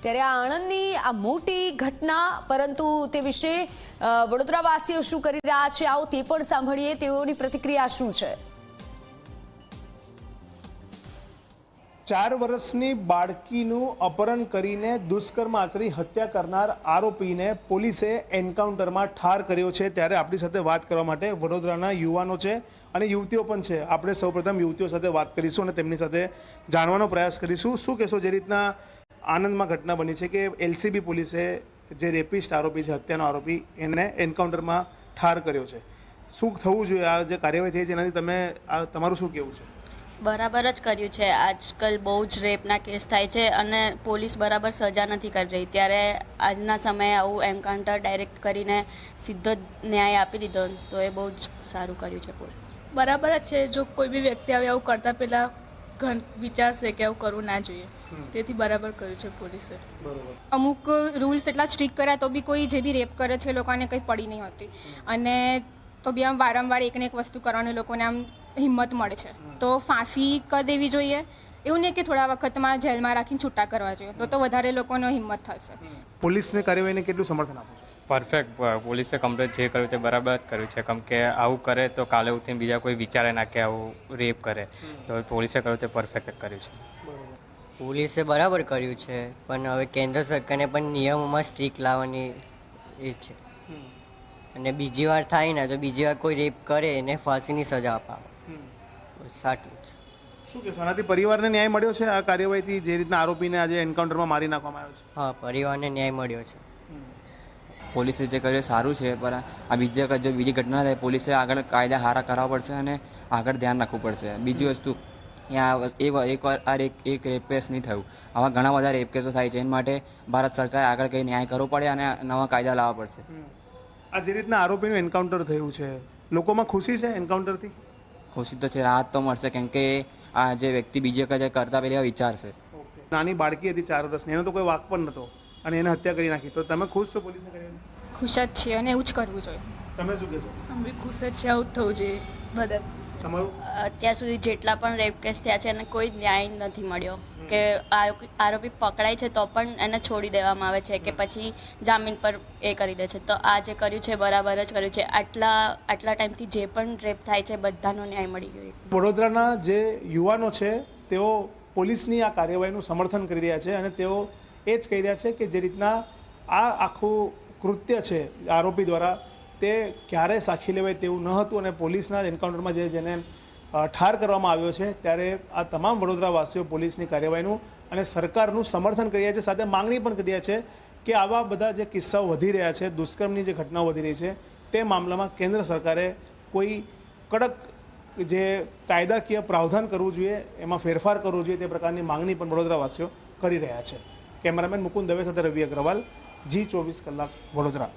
ત્યારે આ આણંદની આ મોટી ઘટના, પરંતુ તે વિશે વડોદરાવાસીઓ શું કરી રહ્યા છે, આવો તે પણ સાંભળીએ. તેઓની પ્રતિક્રિયા શું છે. 4 વર્ષની બાળકીનું અપહરણ કરીને દુષ્કર્મ આચરી હત્યા કરનાર આરોપીને પોલીસે એન્કાઉન્ટરમાં ઠાર કર્યો છે. ત્યારે આપણી સાથે વાત કરવા માટે વડોદરાના યુવાનો છે અને યુવતીઓ પણ છે. આપણે સૌપ્રથમ યુવતીઓ સાથે વાત કરીશું અને તેમની સાથે જાણવાનો પ્રયાસ કરીશું. શું કહેશો, જે રીતના આનંદમાં ઘટના બની છે કે એલસીબી પોલીસે જે રેપિસ્ટ આરોપી છે, હત્યાનો આરોપી, એને એન્કાઉન્ટરમાં ઠાર કર્યો છે, શું થવું જોઈએ? આ જે કાર્યવાહી થઈ છે એનાથી તમારું શું કહેવું છે? બરાબર જ કર્યું છે. આજકાલ બહુ જ રેપના કેસ થાય છે અને પોલીસ બરાબર સજા નથી કરી રહી. ત્યારે આજના સમયે આવું એન્કાઉન્ટર ડાયરેક્ટ કરીને સીધો જ ન્યાય આપી દીધો, તો એ બહુ જ સારું કર્યું છે. બરાબર જ છે. જો કોઈ બી વ્યક્તિ આવે આવું કરતા પહેલા વિચારશે કે આવું કરવું ના જોઈએ, તેથી બરાબર કર્યું છે પોલીસે. અમુક રૂલ્સ એટલા સ્ટ્રિક્ટ કર્યા તો બી કોઈ જે બી રેપ કરે છે એ લોકોને કંઈ પડી નહીં હોતી, અને તો બી આમ વારંવાર એકને એક વસ્તુ કરવાની લોકોને આમ હિંમત મળે છે. તો ફાંસી કરી દેવી જોઈએ, એવું નહીં કે થોડા વખતમાં જેલમાં રાખીને છૂટા કરવા જોઈએ, તો વધારે લોકોનો હિંમત થશે. પોલીસની કાર્યવાહીને કેટલું સમર્થન આપો છો? પરફેક્ટ. પોલીસે કમ્પ્લીટ જે કર્યું તે બરાબર જ કર્યું છે. કેમ કે આવું કરે તો કાલે ઉઠીને બીજા કોઈ વિચારે ના કે આવું રેપ કરે, તો પોલીસે કર્યું તે પરફેક્ટ કર્યું છે. પોલીસે બરાબર કર્યું છે, પણ હવે કેન્દ્ર સરકારને પણ નિયમોમાં સ્ટ્રિક્ટ લાવવાની એ છે. અને બીજી વાર થાય ને તો બીજી વાર કોઈ રેપ કરે એને ફાંસીની સજા અપાવે, સાચું છે. શું કહેશો, આનાથી પરિવારને ન્યાય મળ્યો છે? આ કાર્યવાહીથી જે રીતના આરોપીને આજે એન્કાઉન્ટરમાં મારી નાખવામાં આવ્યો છે? હા, પરિવારને ન્યાય મળ્યો છે. પોલીસે જે કર્યું સારું છે, પણ આ બીજી ઘટના થાય, પોલીસે આગળ કાયદા સારા કરાવવા પડશે અને આગળ ધ્યાન રાખવું પડશે. બીજી વસ્તુ, એક રેપ કેસ નહીં થયું, આવા ઘણા બધા રેપ કેસો થાય છે. એના માટે ભારત સરકારે આગળ કંઈ ન્યાય કરવો પડે અને નવા કાયદા લાવવા પડશે. આ જે રીતના આરોપીનું એન્કાઉન્ટર થયું છે, લોકોમાં ખુશી છે એન્કાઉન્ટરથી? ખુશી તો છે, રાહત તો મળશે, કેમ કે આ જે વ્યક્તિ બીજે કઈ કરતા પહેલા વિચારશે. નાની બાળકી હતી 4 વર્ષની, એનો તો કોઈ વાક પણ નહોતો અને એને હત્યા કરી નાખી, તો તમે ખુશ છો પોલીસે કર્યું? ખુશ જ છીએ અને એવું જ કરવું જોઈએ. તમે શું કહેશો? અમે ખુશ જ છીએ, આવું જ થવું જોઈએ બધા. તમારું? અત્યાર સુધી જેટલા પણ રેપ કેસ થયા છે એને કોઈ ન્યાય નથી મળ્યો, કે આરોપી પકડાય છે તો પણ એને છોડી દેવામાં આવે છે કે પછી જામીન પર એ કરી દે છે. તો આ જે કર્યું છે બરાબર જ કર્યું છે. આટલા ટાઈમથી જે પણ રેપ થાય છે બધાનો ન્યાય મળી ગયો. વડોદરાના જે યુવાનો છે તેઓ પોલીસની આ કાર્યવાહીનું સમર્થન કરી રહ્યા છે અને તેઓ એ જ કહી રહ્યા છે કે જે રીતના આ આખું કૃત્ય છે આરોપી દ્વારા, તે ક્યારેય સાખી લેવાય તેવું ન હતું અને પોલીસના એન્કાઉન્ટરમાં જેને ઠાર કરવામાં આવ્યો છે, ત્યારે આ તમામ વડોદરાવાસીઓ પોલીસની કાર્યવાહીનું અને સરકારનું સમર્થન કરી રહ્યા છે. સાથે માંગણી પણ કરી રહ્યા છે કે આવા બધા જે કિસ્સાઓ વધી રહ્યા છે, દુષ્કર્મની જે ઘટનાઓ વધી રહી છે, તે મામલામાં કેન્દ્ર સરકારે કોઈ કડક જે કાયદાકીય પ્રાવધાન કરવું જોઈએ, એમાં ફેરફાર કરવો જોઈએ, તે પ્રકારની માંગણી પણ વડોદરાવાસીઓ કરી રહ્યા છે. કેમેરામેન મુકુંદ દવે સાથે રવિ અગ્રવાલ, G24 કલાક, વડોદરા.